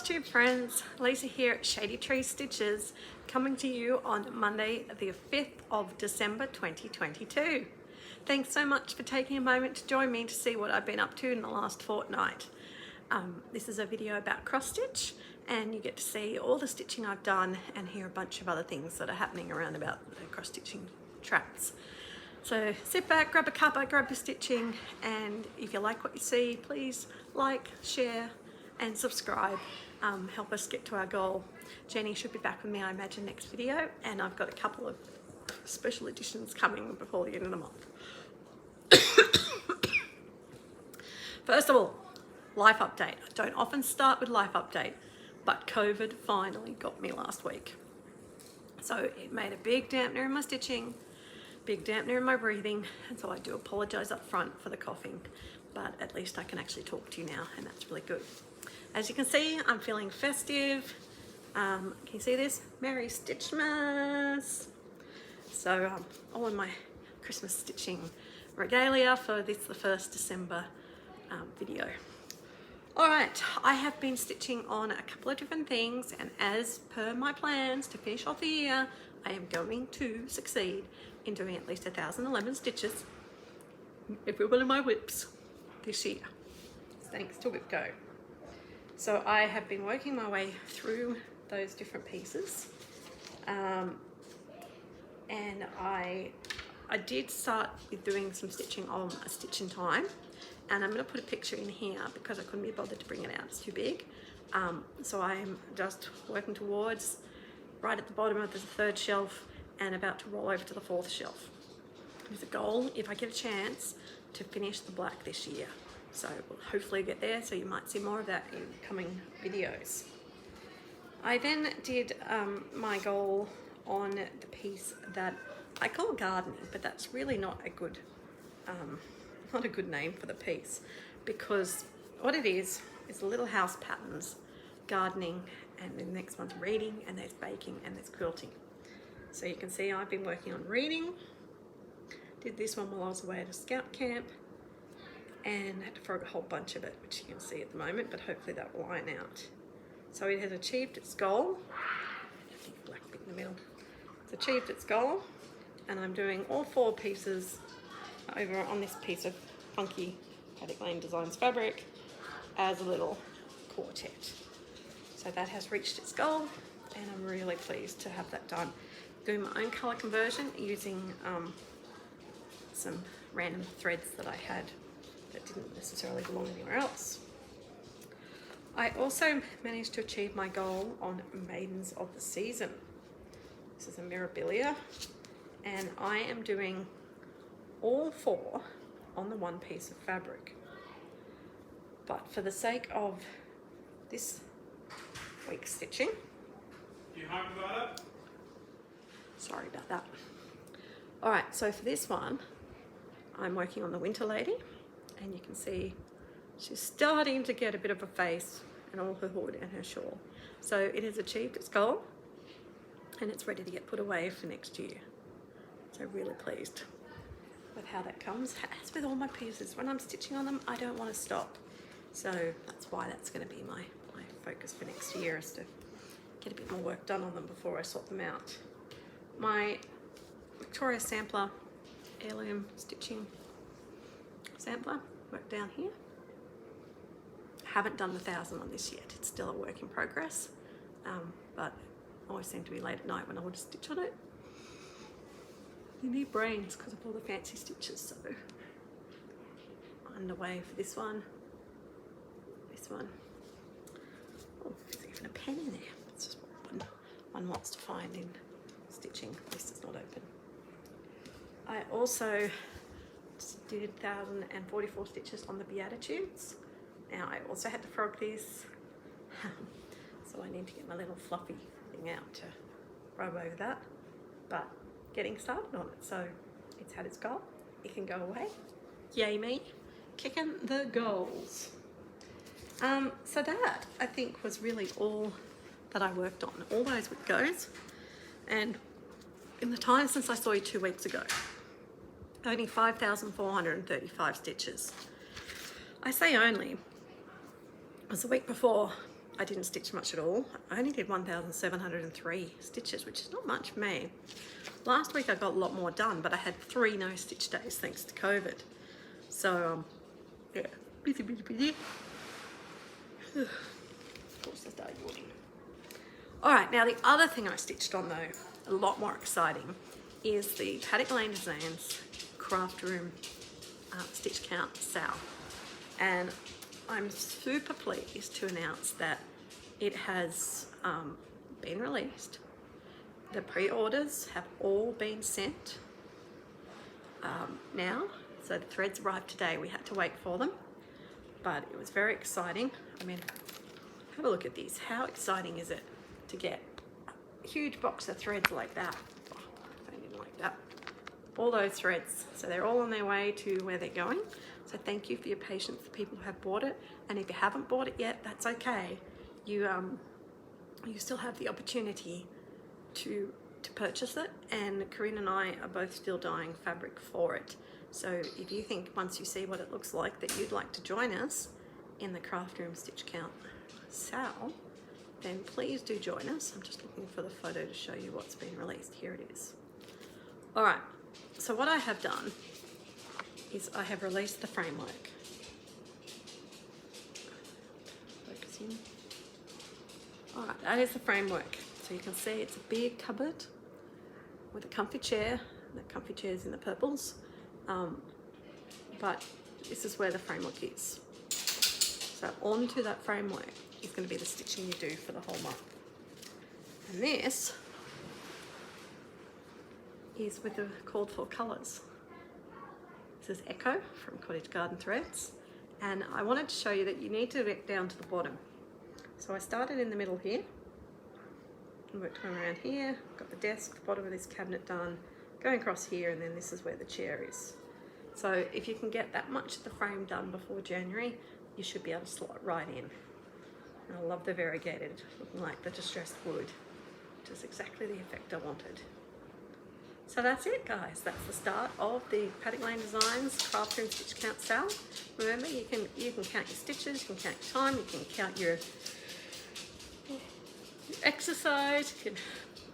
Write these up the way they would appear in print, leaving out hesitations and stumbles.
YouTube friends, Lisa here at Shady Tree Stitches, coming to you on Monday the 5th of December 2022. Thanks so much for taking a moment to join me to see what I've been up to in the last fortnight. This is a video about cross stitch, and you get to see all the stitching I've done and hear a bunch of other things that are happening around about the cross stitching tracks. So sit back, grab a cuppa, grab your stitching, and if you like what you see, please like, share and subscribe. Help us get to our goal. Jenny should be back with me, I imagine, next video, and I've got a couple of special editions coming before the end of the month. First of all, life update. I don't often start with life update, but COVID finally got me last week. So it made a big dampener in my stitching, big dampener in my breathing, and so I do apologise up front for the coughing, but at least I can actually talk to you now, and that's really good. As you can see, I'm feeling festive. Can you see this? Merry Stitchmas! So all in my Christmas stitching regalia for this, the 1st December video. Alright, I have been stitching on a couple of different things, and as per my plans to finish off the year, I am going to succeed in doing at least 1,011 stitches, every one of my whips, this year, thanks to WhipGo. So I have been working my way through those different pieces, and I did start with doing some stitching on a stitch in time, and I'm going to put a picture in here because I couldn't be bothered to bring it out, it's too big. So I'm just working towards right at the bottom of the 3rd shelf and about to roll over to the 4th shelf with a goal, if I get a chance, to finish the black this year. So we'll hopefully get there, so you might see more of that in coming videos. I then did my goal on the piece that I call gardening, but that's really not a good name for the piece, because what it is the little house patterns, gardening, and then the next one's reading, and there's baking, and there's quilting. So you can see I've been working on reading, did this one while I was away at a scout camp, and had to frog a whole bunch of it, which you can see at the moment, but hopefully that will line out. So it has achieved its goal. I think black bit in the middle. It's achieved its goal, and I'm doing all 4 pieces over on this piece of funky PaddocklaneDesigns fabric as a little quartet. So that has reached its goal, and I'm really pleased to have that done. Doing my own colour conversion using some random threads that I had that didn't necessarily belong anywhere else. I also managed to achieve my goal on Maidens of the Season. This is a Mirabilia, and I am doing all 4 on the one piece of fabric. But for the sake of this week's stitching, sorry about that. Alright, so for this one, I'm working on the Winter Lady, and you can see she's starting to get a bit of a face and all her hood and her shawl. So it has achieved its goal, and it's ready to get put away for next year. So really pleased with how that comes. As with all my pieces, when I'm stitching on them, I don't want to stop. So that's why that's going to be my focus for next year, is to get a bit more work done on them before I sort them out. My Victoria Sampler heirloom stitching sampler, work down here. Haven't done the 1,000 on this yet, it's still a work in progress, but I always seem to be late at night when I want to stitch on it. You need brains because of all the fancy stitches, so underway for this one, oh, there's even a pen in there. It's just what one wants to find in stitching. This is not open. I also did 1,044 stitches on the Beatitudes. Now I also had to frog this, so I need to get my little fluffy thing out to rub over that, but getting started on it. So it's had its goal, it can go away. Yay me, kicking the goals. So that, I think, was really all that I worked on, all those with goes. And in the time since I saw you 2 weeks ago, only 5,435 stitches. I say only, because the week before I didn't stitch much at all. I only did 1,703 stitches, which is not much for me. Last week I got a lot more done, but I had 3 no stitch days thanks to COVID. So yeah, busy. Of course I started yawning. All right, now the other thing I stitched on though, a lot more exciting, is the PaddocklaneDesigns Craft Room Stitch Count sale. And I'm super pleased to announce that it has been released. The pre-orders have all been sent now. So the threads arrived today. We had to wait for them, but it was very exciting. I mean, have a look at these. How exciting is it to get a huge box of threads like that? Oh, I didn't like that. All those threads. So they're all on their way to where they're going. So thank you for your patience, the people who have bought it. And if you haven't bought it yet, that's okay. You still have the opportunity to purchase it. And Corinne and I are both still dyeing fabric for it. So if you think once you see what it looks like that you'd like to join us in the Craft Room Stitch Count sale, then please do join us. I'm just looking for the photo to show you what's been released. Here it is. All right, so what I have done is I have released the framework. Focus in. All right, that is the framework. So you can see it's a big cupboard with a comfy chair. The comfy chair's in the purples. But this is where the framework is. So onto that framework is going to be the stitching you do for the whole month. And this is with the called for colours. This is Echo from Cottage Garden Threads. And I wanted to show you that you need to get down to the bottom. So I started in the middle here. And worked my way around here. Got the desk, the bottom of this cabinet done. Going across here, and then this is where the chair is. So if you can get that much of the frame done before January, you should be able to slot right in. And I love the variegated, looking like the distressed wood, which is exactly the effect I wanted. So that's it, guys. That's the start of the PaddocklaneDesigns Craft Room Stitch Count sale. Remember, you can count your stitches, you can count your time, you can count your exercise, you can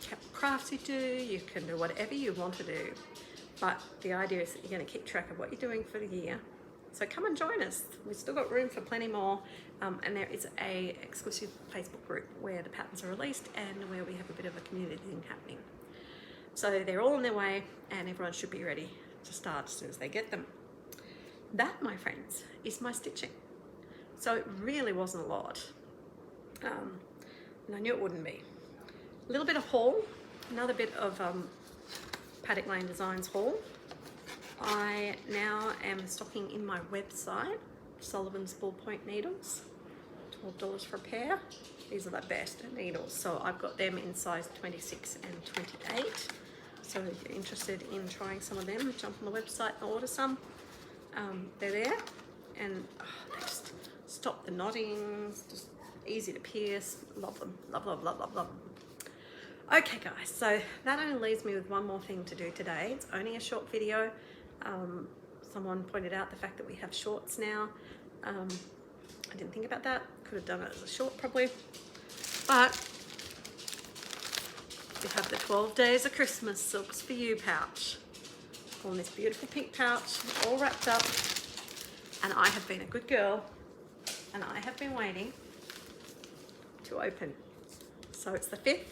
count crafts you do, you can do whatever you want to do. But the idea is that you're going to keep track of what you're doing for the year. So come and join us. We've still got room for plenty more. And there is a exclusive Facebook group where the patterns are released and where we have a bit of a community thing happening. So they're all on their way and everyone should be ready to start as soon as they get them. That, my friends, is my stitching. So it really wasn't a lot. And I knew it wouldn't be. A little bit of haul, another bit of PaddocklaneDesigns haul. I now am stocking in my website Sullivan's ballpoint needles, $12 for a pair. These are the best needles, so I've got them in size 26 and 28. So if you're interested in trying some of them, jump on the website and order some. They're there, and they just stop the knotting, just easy to pierce. Love them, love, love, love, love, love them. Okay guys, so that only leaves me with one more thing to do today. It's only a short video. Someone pointed out the fact that we have shorts now. I didn't think about that. Could have done it as a short probably. But we have the 12 Days of Christmas Silks for You pouch. On this beautiful pink pouch, all wrapped up. And I have been a good girl and I have been waiting to open. So it's the 5th.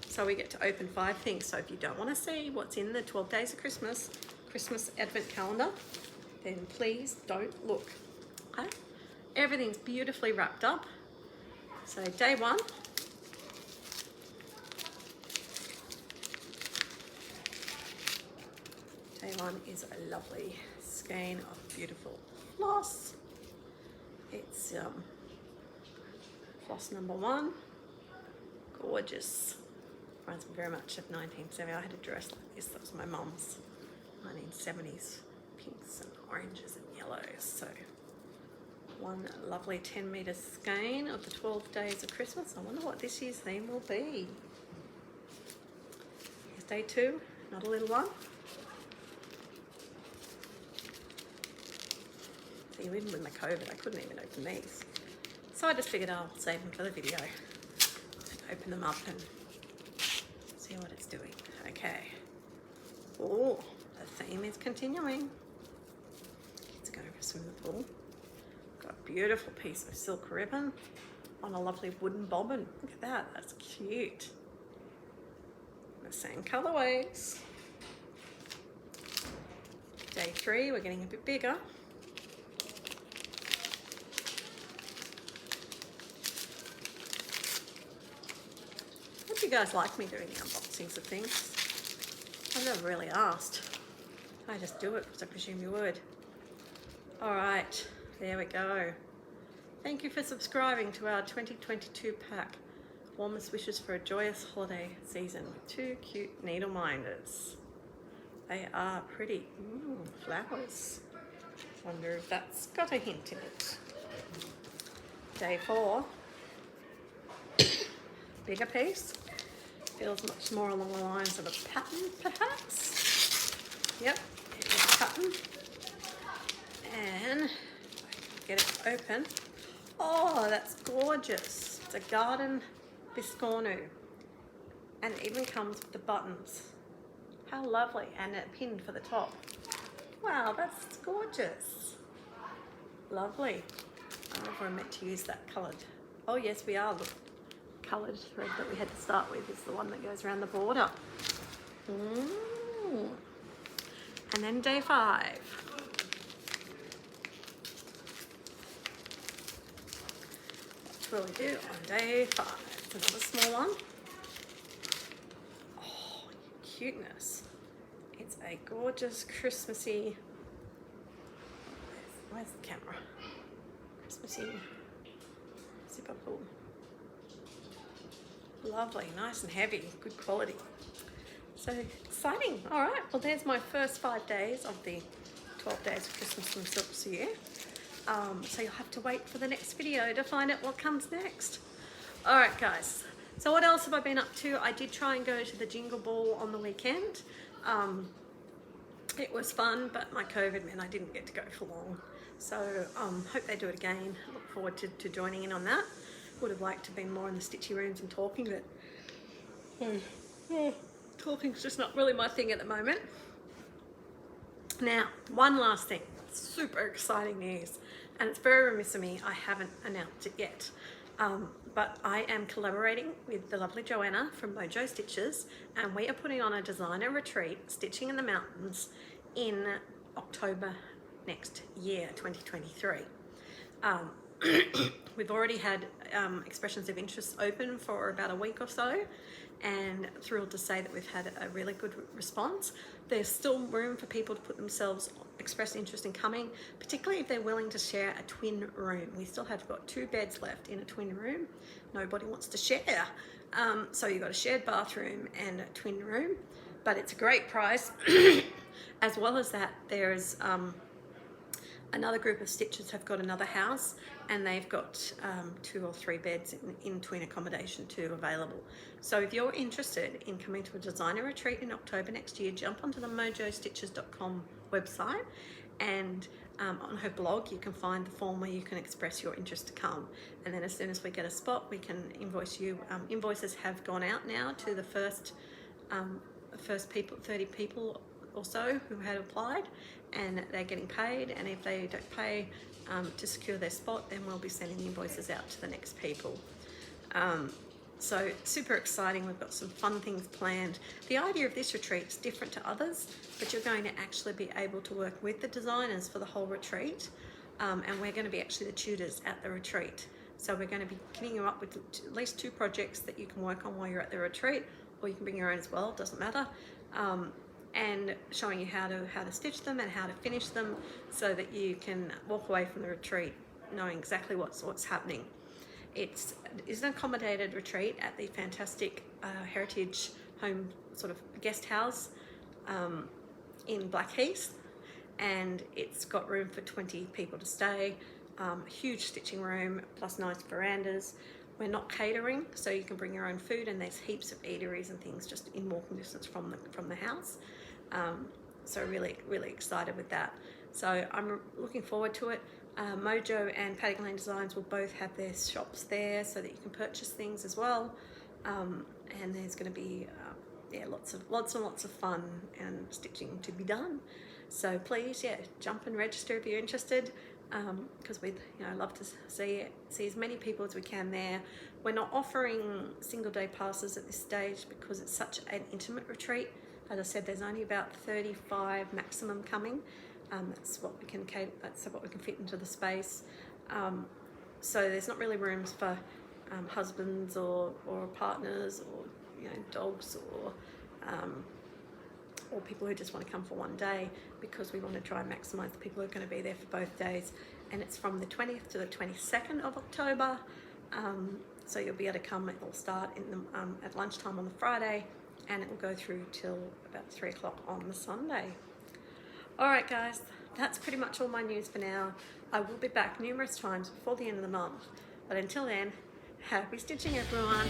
So we get to open 5 things. So if you don't want to see what's in the 12 Days of Christmas Advent Calendar, then please don't look. Okay? Everything's beautifully wrapped up. So day 1. Day 1 is a lovely skein of beautiful floss. It's floss number 1. Gorgeous. Reminds me very much of 1970. I had a dress like this. That was my mum's 1970s pinks and oranges and yellows. So one lovely 10-meter skein of the 12 Days of Christmas. I wonder what this year's theme will be. Here's day 2, not a little one. See, even with my COVID, I couldn't even open these. So I just figured I'll save them for the video and open them up and see what it's doing. Okay. Oh, the theme is continuing. Kids are going for a swim in the pool. Got a beautiful piece of silk ribbon on a lovely wooden bobbin. Look at that, that's cute. The same colorways. Day 3, we're getting a bit bigger. Hope you guys like me doing the unboxings of things. I've never really asked. I just do it because I presume you would. Alright, there we go. Thank you for subscribing to our 2022 pack. Warmest wishes for a joyous holiday season with 2 cute needle minders. They are pretty. Ooh, flowers. Wonder if that's got a hint in it. Day 4. Bigger piece. Feels much more along the lines of a pattern, perhaps. Yep, it is a pattern. And get it open. Oh, that's gorgeous. It's a garden biscornu. And it even comes with the buttons. How lovely. And a pin for the top. Wow, that's gorgeous. Lovely. I don't know if we're meant to use that coloured. Oh yes, we are. Look, coloured thread that we had to start with is the one that goes around the border. And then day 5. What will we do on day 5? It's another small one. Oh, cuteness. It's a gorgeous Christmassy, where's the camera? Christmassy zipper pull. Lovely, nice and heavy, good quality. So exciting. All right, well there's my first 5 days of the 12 days of Christmas from Silks year. So you'll have to wait for the next video to find out what comes next. All right, guys. So what else have I been up to? I did try and go to the Jingle Ball on the weekend. It was fun, but my COVID meant I didn't get to go for long. So hope they do it again. Look forward to joining in on that. Would have liked to have been more in the stitchy rooms and talking, but talking's just not really my thing at the moment. Now, one last thing. Super exciting news, and it's very remiss of me, I haven't announced it yet. But I am collaborating with the lovely Joanna from Mojo Stitches, and we are putting on a designer retreat, Stitching in the Mountains, in October next year, 2023. We've already had expressions of interest open for about a week or so, and thrilled to say that we've had a really good response. There's still room for people to put themselves, express interest in coming, particularly if they're willing to share a twin room. We still have got 2 beds left in a twin room. Nobody wants to share. So you've got a shared bathroom and a twin room, but it's a great price. As well as that, there's another group of stitchers have got another house, and they've got 2 or 3 beds in twin accommodation too available. So if you're interested in coming to a designer retreat in October next year, jump onto the mojostitches.com website, and on her blog you can find the form where you can express your interest to come, and then as soon as we get a spot we can invoice you. Invoices have gone out now to the first people, 30 people or so who had applied, and they're getting paid, and if they don't pay to secure their spot, then we'll be sending the invoices out to the next people. So super exciting. We've got some fun things planned. The idea of this retreat is different to others, but you're going to actually be able to work with the designers for the whole retreat, and we're going to be actually the tutors at the retreat. So we're going to be kitting you up with at least 2 projects that you can work on while you're at the retreat, or you can bring your own as well, it doesn't matter. And showing you how to stitch them and how to finish them, so that you can walk away from the retreat knowing exactly what's happening. It's an accommodated retreat at the fantastic heritage home sort of guest house in Blackheath, and it's got room for 20 people to stay. Huge stitching room plus nice verandas. We're not catering, so you can bring your own food, and there's heaps of eateries and things just in walking distance from the house. So really excited with that. So I'm looking forward to it. Mojo and PaddocklaneDesigns will both have their shops there so that you can purchase things as well. And there's going to be yeah, lots and lots of fun and stitching to be done. So please, yeah, jump and register if you're interested, because we'd love to see as many people as we can there. We're not offering single day passes at this stage because it's such an intimate retreat. As I said, there's only about 35 maximum coming. That's what we can fit into the space. So there's not really rooms for husbands or partners or dogs or people who just want to come for one day, because we want to try and maximise the people who are going to be there for both days. And it's from the 20th to the 22nd of October. So you'll be able to come. It will start at lunchtime on the Friday, and it will go through till about 3 o'clock on the Sunday. All right, guys, that's pretty much all my news for now. I will be back numerous times before the end of the month. But until then, happy stitching, everyone.